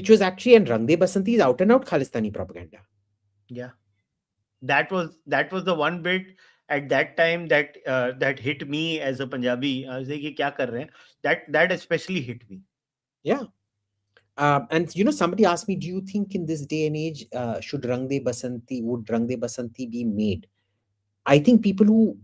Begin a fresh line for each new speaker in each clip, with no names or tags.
which was actually, and Rang De Basanti is out and out Khalistani propaganda.
Yeah, that was the one bit at that time that that hit me as a Punjabi. I was like, "ये क्या कर रहे हैं?" That especially hit me.
Yeah. And somebody asked me, do you think in this day and age, would Rang De Basanti be made? I think people who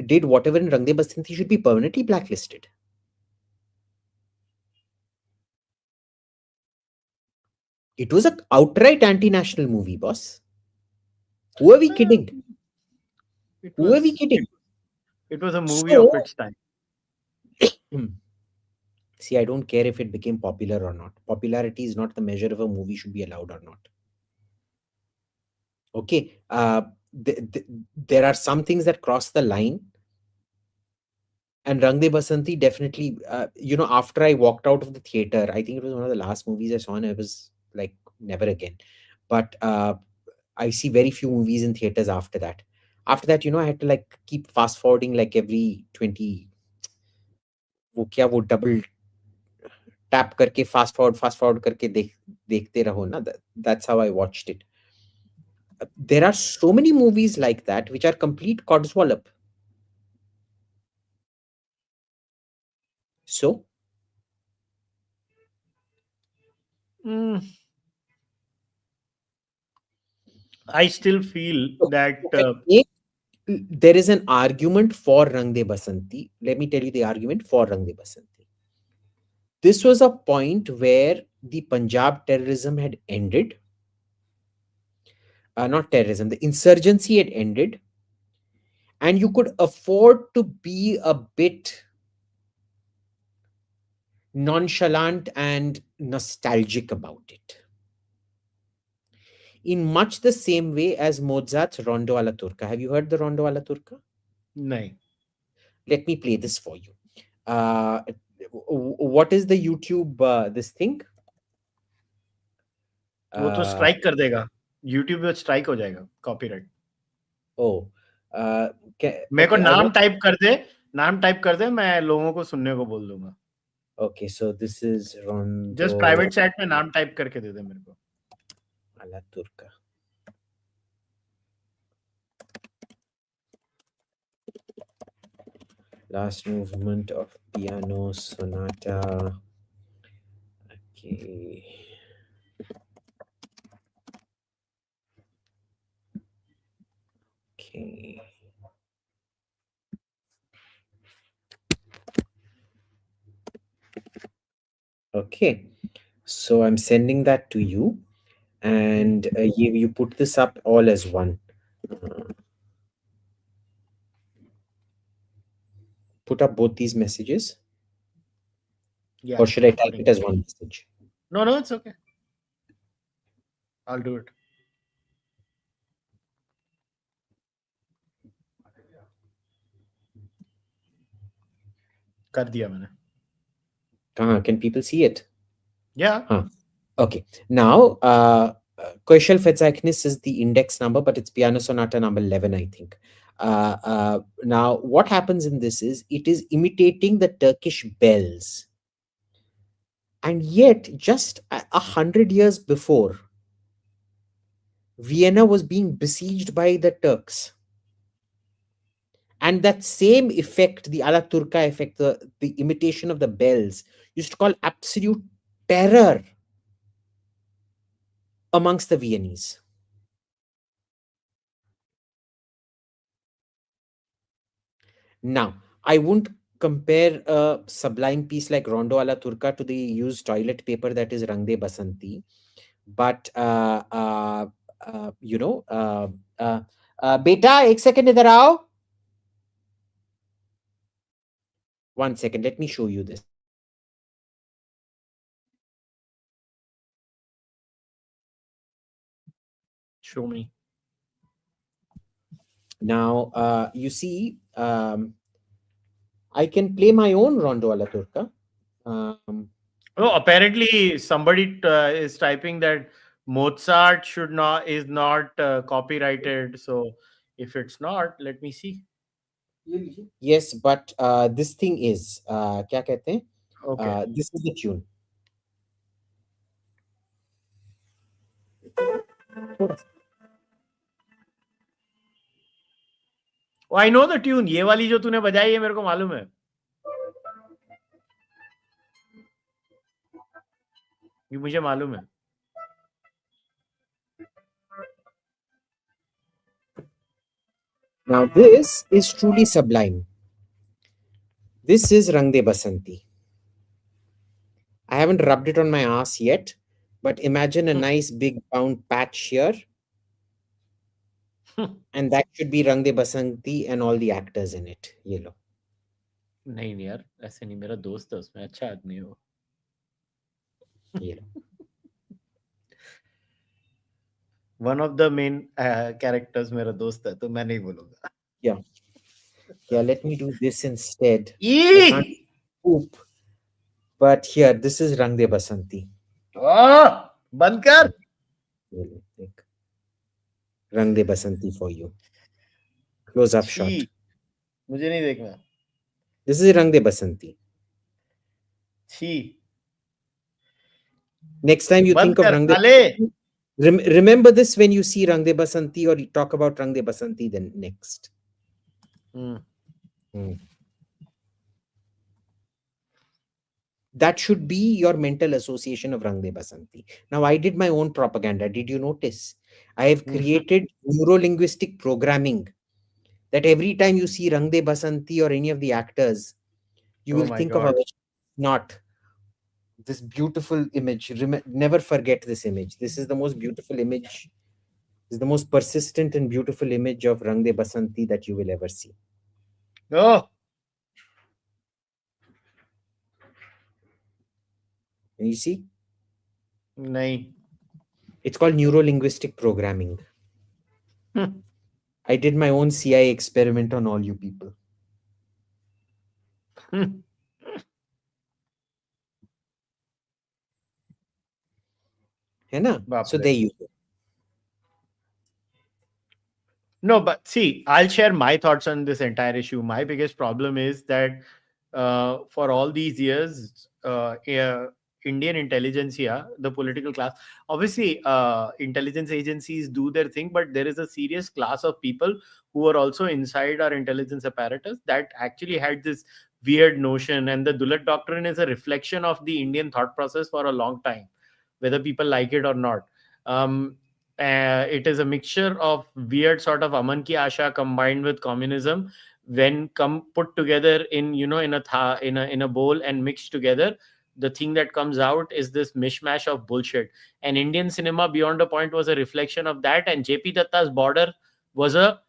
did whatever in Rang De Basanti should be permanently blacklisted. It was an outright anti-national movie, boss. Who are we kidding? Who are we kidding?
It was a movie of its time.
See, I don't care if it became popular or not. Popularity is not the measure of a movie should be allowed or not. Okay. There are some things that cross the line. And Rang De Basanti definitely, after I walked out of the theater, I think it was one of the last movies I saw, and I was like, never again. But I see very few movies in theaters after that. After that, I had to like keep fast forwarding like every 20. वो double tap करके fast forward करके देखते रहो ना. That's how I watched it. There are so many movies like that which are complete codswallop. So
I still feel that
there is an argument for Rang De Basanti. Let me tell you the argument for Rang De Basanti. This was a point where the Punjab terrorism had ended. Not terrorism, the insurgency had ended. And you could afford to be a bit nonchalant and nostalgic about it. In much the same way as Mozart's Rondo alla Turca. Have you heard the Rondo alla Turca?
No.
Let me play this for you. What is the YouTube this thing?
वो तो strike कर देगा. YouTube पे strike हो जाएगा, copyright.
Oh.
मेरे को नाम टाइप कर दे, मैं लोगों को सुनने को बोल दूंगा.
Okay, so this is Rondo.
Just private chat में नाम टाइप करके दे दे मेरे को.
Alla Turca. Last movement of piano sonata. Okay. Okay. Okay. So I'm sending that to you, and you put this up all as one. Put up both these messages.
Yeah.
Or should I type it as one message?
No, it's okay. I'll do it. कर दिया मैंने.
Can people see it?
Yeah.
Okay. Now, Kushal Fedzaknis is the index number, but it's piano sonata number 11, I think. Now, what happens in this is it is imitating the Turkish bells. And yet, just 100 years before, Vienna was being besieged by the Turks. And that same effect, the Ala Turca effect, the imitation of the bells, used to call absolute terror amongst the Viennese. Now, I wouldn't compare a sublime piece like Rondo alla Turca to the used toilet paper that is Rang De Basanti. But, beta, ek second idhar aao. 1 second, let me show you this.
Show me.
Now, you see, I can play my own Rondo alla Turca.
Apparently somebody is typing that Mozart is not copyrighted. So if it's not, let me see.
Yes, but this thing is, kya kehte hain?
Okay.
This is the tune.
I know the tune, ये वाली जो तूने बजाई है मेरे को मालूम है, ये मुझे मालूम है.
Now this is truly sublime. This is Rang De Basanti. I haven't rubbed it on my ass yet, but imagine a nice big round patch here, and that should be Rang De Basanti and all the actors in it. Yellow.
नहीं यार, ऐसे नहीं, मेरा दोस्त है उसमें, अच्छा आदमी है वो.
Yellow.
One of the main characters मेरा दोस्त है, तो मैं नहीं बोलूंगा.
Yeah. Yeah, let me do this instead. I
E
can't poop. But here, this is Rang De Basanti.
बंद कर.
Yellow. Take Rang De Basanti for you. Close up shot.
छी, मुझे नहीं देखना.
This is Rang De Basanti.
छी,
Next time you
बंद
think of
कर
Rang De
साले.
Basanti, remember this when you see Rang De Basanti or you talk about Rang De Basanti then next. That should be your mental association of Rang De Basanti. Now, I did my own propaganda. Did you notice? I have created neuro-linguistic programming that every time you see Rang De Basanti or any of the actors, you
Oh
will
my
think
God.
of not this beautiful image. Never forget this image. This is the most beautiful image. This is the most persistent and beautiful image of Rang De Basanti that you will ever see.
Oh,
Can you see?
नहीं.
It's called neuro-linguistic programming. I did my own CIA experiment on all you people. है ना?
बाप
So
रे.
there you go.
No, but see, I'll share my thoughts on this entire issue. My biggest problem is that for all these years, Indian intelligentsia, the political class, obviously, intelligence agencies do their thing, but there is a serious class of people who are also inside our intelligence apparatus that actually had this weird notion. And the Dulat Doctrine is a reflection of the Indian thought process for a long time, whether people like it or not. It is a mixture of weird sort of Aman ki Asha combined with communism. When put together in in a bowl and mixed together, the thing that comes out is this mishmash of bullshit. And Indian cinema beyond a point was a reflection of that, and JP Datta's Border was a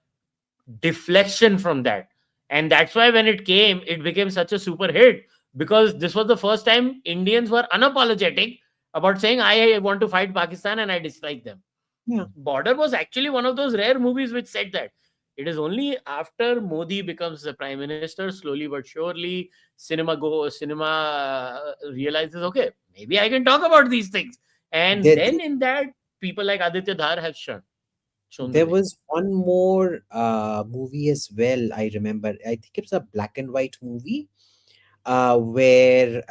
deflection from that. And that's why when it came, it became such a super hit, because this was the first time Indians were unapologetic about saying, I want to fight Pakistan and I dislike them.
Yeah.
Border was actually one of those rare movies which said that. It is only after Modi becomes the prime minister, slowly but surely, cinema realizes, okay, maybe I can talk about these things. And then in that, people like Aditya Dhar have shown
there was one more movie as well. I remember. I think it was a black and white movie where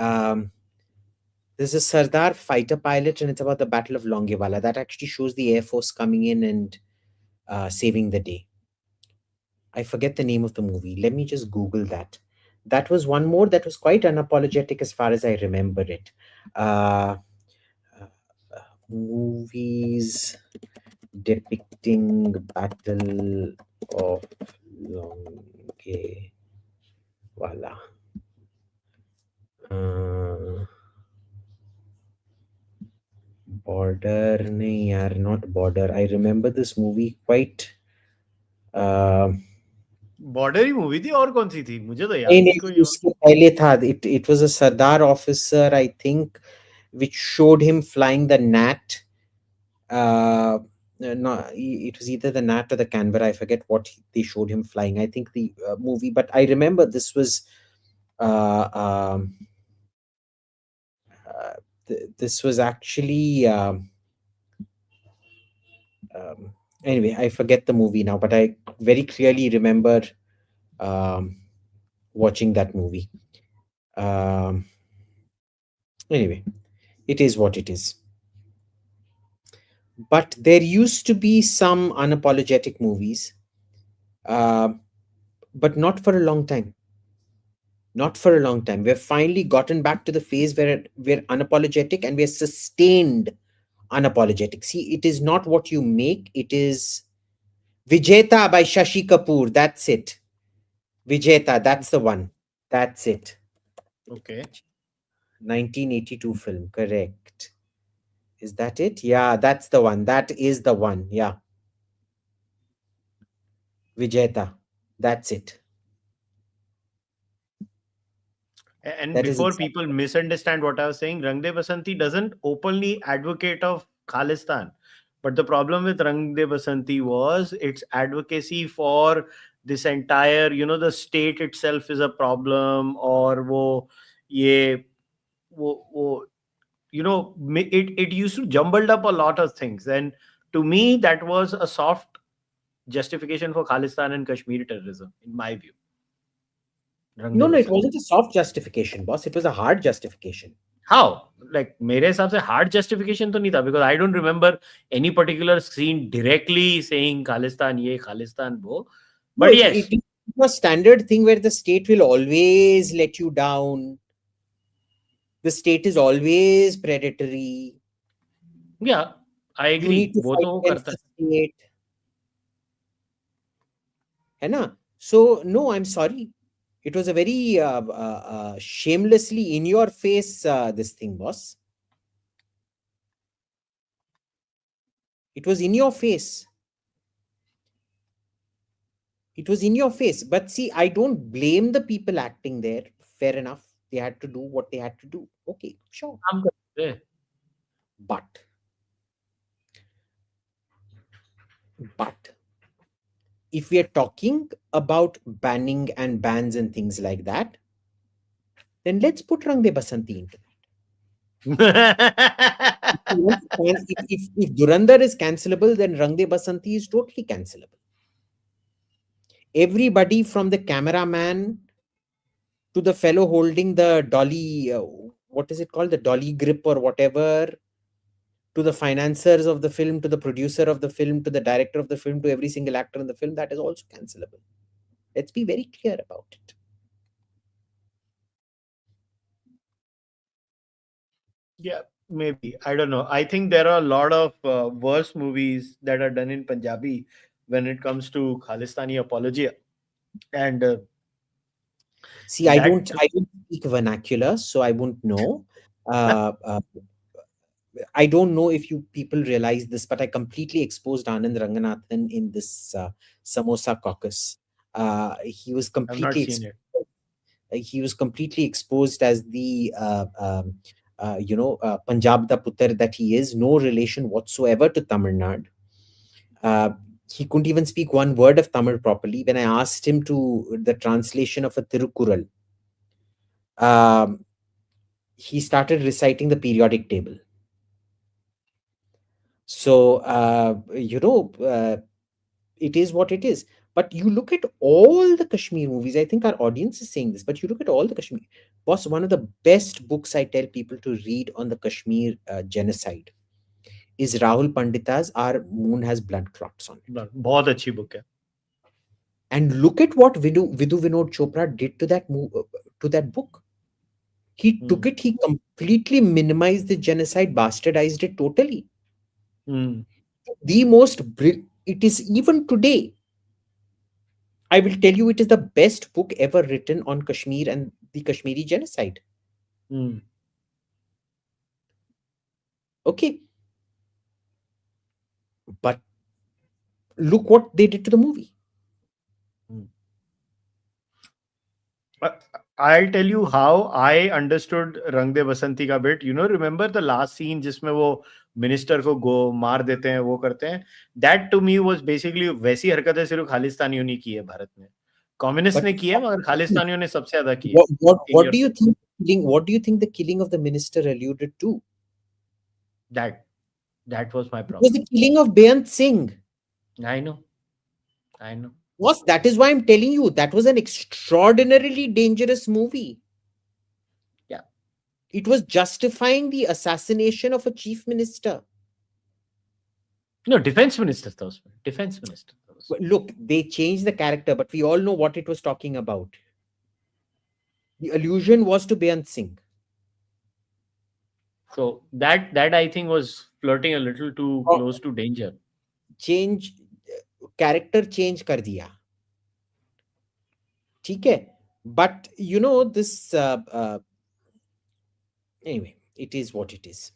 there's a Sardar fighter pilot, and it's about the Battle of Longewala. That actually shows the Air Force coming in and saving the day. I forget the name of the movie. Let me just Google that. That was one more that was quite unapologetic as far as I remember it. Movies depicting Battle of Longewala. Border, nahi yaar, not Border. I remember this movie quite.
Border he movie थी, और कौन सी थी मुझे तो याद
नहीं
नहीं
नहीं
कोई और.
उसके पहले था. It was a Sardar officer, I think, which showed him flying the Nat. No, it was either the Nat or the Canberra. I forget what they showed him flying. I think the movie, but I remember this was this was actually anyway, I forget the movie now, but I very clearly remember watching that movie. Anyway, it is what it is. But there used to be some unapologetic movies, uh, but not for a long time. Not for a long time. We've finally gotten back to the phase where we're unapologetic and we're sustained unapologetic. See, it is not what you make, it is Vijeta by Shashi Kapoor. That's it. Vijeta, that's the one. That's it.
Okay.
1982 film, correct. Is that it? Yeah, that's the one. That is the one. Yeah, Vijeta. That's it.
And
That is
before
exactly.
people misunderstand what I was saying, Rang De Basanti doesn't openly advocate of Khalistan. But the problem with Rang De Basanti was its advocacy for this entire, the state itself is a problem, or ye, wo, it used to jumbled up a lot of things. And to me, that was a soft justification for Khalistan and Kashmir terrorism, in my view. Rang
No,
De
no, it
Basanti.
wasn't a soft justification, boss. It was a hard justification.
How? Like मेरे हिसाब से hard justification तो नहीं था, because I don't remember any particular scene directly saying Khalistan ye, Khalistan wo.
No,
But
it
yes,
is a standard thing where the state will always let you down. The state is always predatory.
yeah, I
You
agree.
need to
वो
fight
तो वो
against
करता
the
है.
state. है ना? So, no, I'm sorry. It was a very shamelessly in your face this thing, boss. It was in your face. It was in your face. But see, I don't blame the people acting there. Fair enough. They had to do what they had to do. Okay, sure.
काम करते हैं.
But, but, if we are talking about banning and bans and things like that, then let's put Rang De Basanti into that. If, you want to if Dhurandhar is cancelable, then Rang De Basanti is totally cancelable. Everybody from the cameraman to the fellow holding the dolly, what is it called? The dolly grip or whatever, to the financiers of the film, to the producer of the film, to the director of the film, to every single actor in the film, that is also cancelable. Let's be very clear about it.
Yeah, maybe. I don't know. I think there are a lot of worse movies that are done in Punjabi when it comes to Khalistani apology. And
See, I
that
don't, I don't speak vernacular, so I won't know. Uh, uh, I don't know if you people realize this, but I completely exposed Anand Ranganathan in this Samosa caucus.
I've not seen it.
He was completely exposed as the Punjab da Putter that he is, no relation whatsoever to Tamil Nadu. Uh, he couldn't even speak one word of Tamil properly. When I asked him to the translation of a Tirukural, um, he started reciting the periodic table. So, it is what it is. But you look at all the Kashmir movies, I think our audience is saying this, but you look at all the Kashmir. Boss, one of the best books I tell people to read on the Kashmir genocide is Rahul Pandita's Our Moon Has Blood Clots on it.
बहुत अच्छी book है.
And look at what Vidhu Vinod Chopra did to that book. He took it, he completely minimized the genocide, bastardized it totally. The most, it is even today, I will tell you, it is the best book ever written on Kashmir and the Kashmiri genocide. Okay. But look what they did to the movie.
I'll tell you how I understood Rang De Basanti का bit. Remember the last scene जिसमें वो minister को मार देते हैं, वो करते हैं. That to me was basically वैसी हरकतें सिर्फ खालिस्तानियों ने की है भारत में. कम्युनिस्ट ने की है, मगर खालिस्तानियों ने सबसे ज्यादा की है.
What do you think? What do you think the killing of the minister alluded to?
That was my
It
problem.
was the killing of Beyant Singh.
I know.
Was that is why I'm telling you that was an extraordinarily dangerous movie.
Yeah.
It was justifying the assassination of a chief minister.
No, defense minister था उसमें, defense minister था उसमें.
Look, they changed the character, but we all know what it was talking about. The allusion was to Beyant Singh.
So that I think was flirting a little too
Oh,
close to danger.
change, character change कर दिया. ठीक है? But you know this. Anyway, it is what it is.